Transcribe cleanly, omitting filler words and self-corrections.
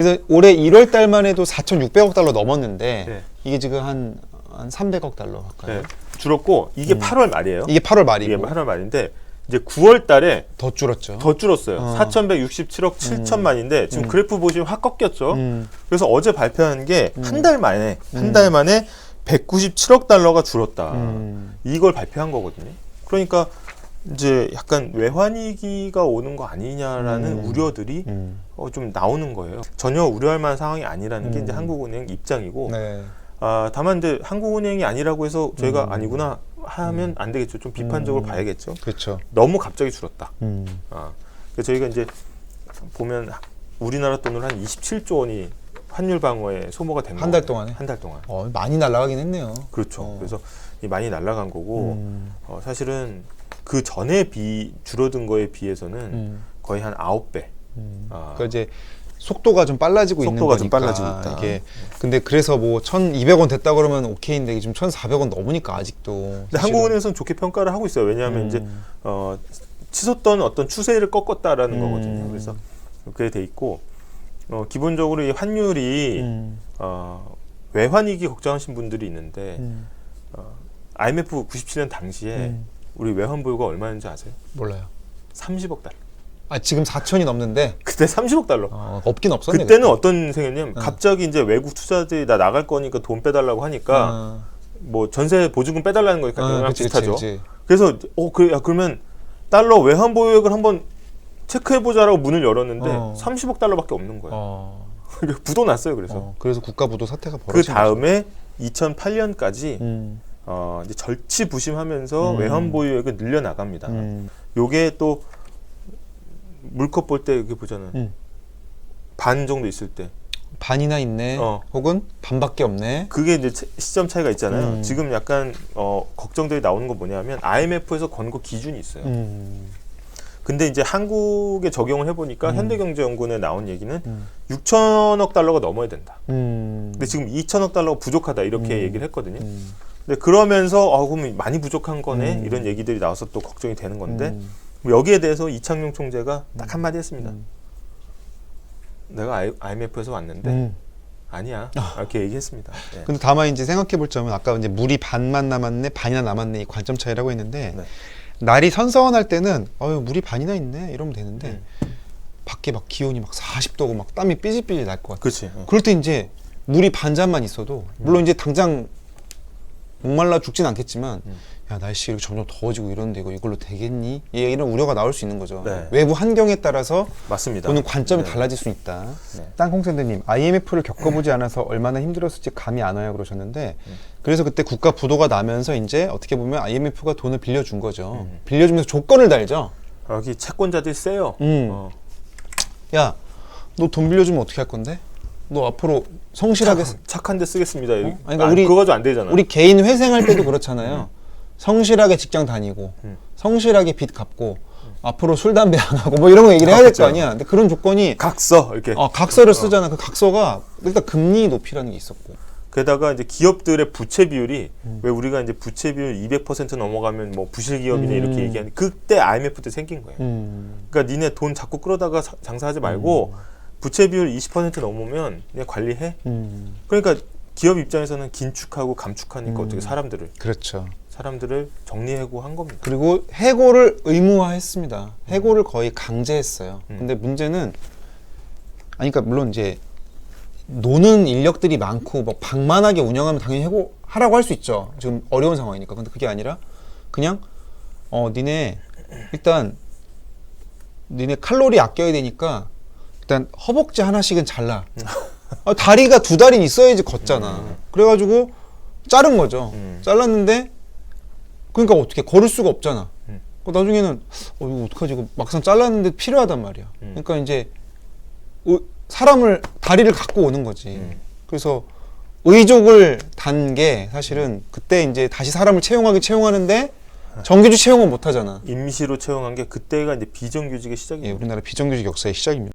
그래서 올해 1월 달만 해도 4,600억 달러 넘었는데 네. 이게 지금 한 300억 달러 가까이. 네. 줄었고 이게 8월 말이에요. 이게 8월 말이고. 이게 8월 말인데 이제 9월 달에 더 줄었죠. 더 줄었어요. 4,167억 7천만인데 지금 그래프 보시면 확 꺾였죠. 그래서 어제 발표한 게 한 달 만에 한 달 만에 197억 달러가 줄었다. 이걸 발표한 거거든요. 그러니까 이제 약간 외환위기가 오는 거 아니냐라는 우려들이 좀 나오는 거예요. 전혀 우려할 만한 상황이 아니라는 게 이제 한국은행 입장이고, 네. 다만 이제 한국은행이 아니라고 해서 저희가 아니구나 하면 안 되겠죠. 좀 비판적으로 봐야겠죠. 그렇죠. 너무 갑자기 줄었다. 그래서 저희가 이제 보면 우리나라 돈으로 한 27조 원이 환율 방어에 소모가 된 거예요. 한 달 동안에? 한 달 동안. 많이 날아가긴 했네요. 그렇죠. 그래서 많이 날아간 거고, 사실은 그 전에 줄어든 거에 비해서는 거의 한 9배. 그 이제 속도가 좀 빨라지고 있는 속도가 거니까. 좀 빨라지고 있다. 이게 근데 그래서 뭐 1,200원 됐다 그러면 오케이인데 이게 지금 1,400원 넘으니까 아직도. 근데 한국은행에서는 좋게 평가를 하고 있어요. 왜냐하면 이제 치솟던 어떤 추세를 꺾었다라는 거거든요. 그래서 그렇게 돼 있고, 기본적으로 이 환율이 외환위기 걱정하신 분들이 있는데 IMF 97년 당시에 우리 외환 보유가 얼마였는지 아세요? 몰라요. 30억 달러. 지금 4천이 넘는데 그때 30억 달러. 없긴 없었네. 그때는 어떤 생각이냐면 갑자기 이제 외국 투자들이 나 나갈 거니까 돈 빼달라고 하니까 뭐 전세 보증금 빼달라는 거니까 비슷하죠. 그치. 그래서 그러면 달러 외환 보유액을 한번 체크해보자라고 문을 열었는데 30억 달러밖에 없는 거예요. 부도 났어요. 그래서 국가 부도 사태가 그 벌어진 다음에 2008년까지 이제 절치부심하면서 외환 보유액을 늘려나갑니다. 요게 또 물컵 볼 때 이렇게 보잖아요. 반 정도 있을 때 반이나 있네. 혹은 반밖에 없네. 그게 이제 시점 차이가 있잖아요. 지금 약간 걱정들이 나오는 거 뭐냐면 IMF에서 건 거 기준이 있어요. 근데 이제 한국에 적용을 해보니까 현대경제연구원에 나온 얘기는 6천억 달러가 넘어야 된다. 근데 지금 2천억 달러가 부족하다 이렇게 얘기를 했거든요. 근데 그러면서 그럼 많이 부족한 거네 이런 얘기들이 나와서 또 걱정이 되는 건데 여기에 대해서 이창용 총재가 딱 한마디 했습니다. 내가 IMF에서 왔는데 아니야 이렇게 얘기했습니다. 네. 근데 다만 이제 생각해 볼 점은 아까 이제 물이 반만 남았네, 반이나 남았네 이 관점 차이라고 했는데 날이 선선할 때는 물이 반이나 있네 이러면 되는데 밖에 막 기온이 막 40도고 막 땀이 삐질삐질 날 것 같아. 그렇지. 그럴 때 이제 물이 반잔만 있어도 물론 이제 당장 목말라 죽진 않겠지만 야 날씨 이렇게 점점 더워지고 이러는데 이걸로 되겠니? 이런 우려가 나올 수 있는 거죠. 네. 외부 환경에 따라서 맞습니다. 보는 관점이 달라질 수 있다. 땅콩샌드님 IMF를 겪어보지 않아서 얼마나 힘들었을지 감이 안 와요 그러셨는데 그래서 그때 국가 부도가 나면서 이제 어떻게 보면 IMF가 돈을 빌려준 거죠. 빌려주면서 조건을 달죠. 여기 채권자들이 세요. 야, 너 돈 빌려주면 어떻게 할 건데? 너 앞으로 성실하게 착한 데 쓰겠습니다. 그러니까 그거 가지고 안 되잖아. 우리 개인 회생할 때도 그렇잖아요. 성실하게 직장 다니고 성실하게 빚 갚고 앞으로 술 담배 안 하고 뭐 이런 거 얘기를 해야 될 거 아니야. 근데 그런 조건이 각서 이렇게 각서를 쓰잖아. 그 각서가 일단 금리 높이라는 게 있었고 게다가 이제 기업들의 부채 비율이 왜 우리가 이제 부채 비율 200% 넘어가면 뭐 부실 기업이네 이렇게 얘기하는 그때 IMF 때 생긴 거예요. 그러니까 니네 돈 자꾸 끌어다가 장사하지 말고 부채 비율 20% 넘으면 그냥 관리해. 그러니까 기업 입장에서는 긴축하고 감축하니까 어떻게 사람들을 정리해고 한 겁니다. 그리고 해고를 의무화했습니다. 해고를 거의 강제했어요. 근데 문제는 그러니까 물론 이제 노는 인력들이 많고 뭐 방만하게 운영하면 당연히 해고하라고 할 수 있죠. 지금 어려운 상황이니까. 근데 그게 아니라 그냥 니네 칼로리 아껴야 되니까 일단 허벅지 하나씩은 잘라. 다리가 2다리는 있어야지 걷잖아. 그래가지고 자른 거죠. 잘랐는데 그러니까 어떻게 걸을 수가 없잖아. 나중에는 이거 어떡하지? 이거 막상 잘랐는데 필요하단 말이야. 그러니까 이제 다리를 갖고 오는 거지. 그래서 의족을 단 게 사실은 그때 이제 다시 사람을 채용하는데 정규직 채용은 못 하잖아. 임시로 채용한 게 그때가 이제 비정규직의 시작이에요. 우리나라 비정규직 역사의 시작입니다.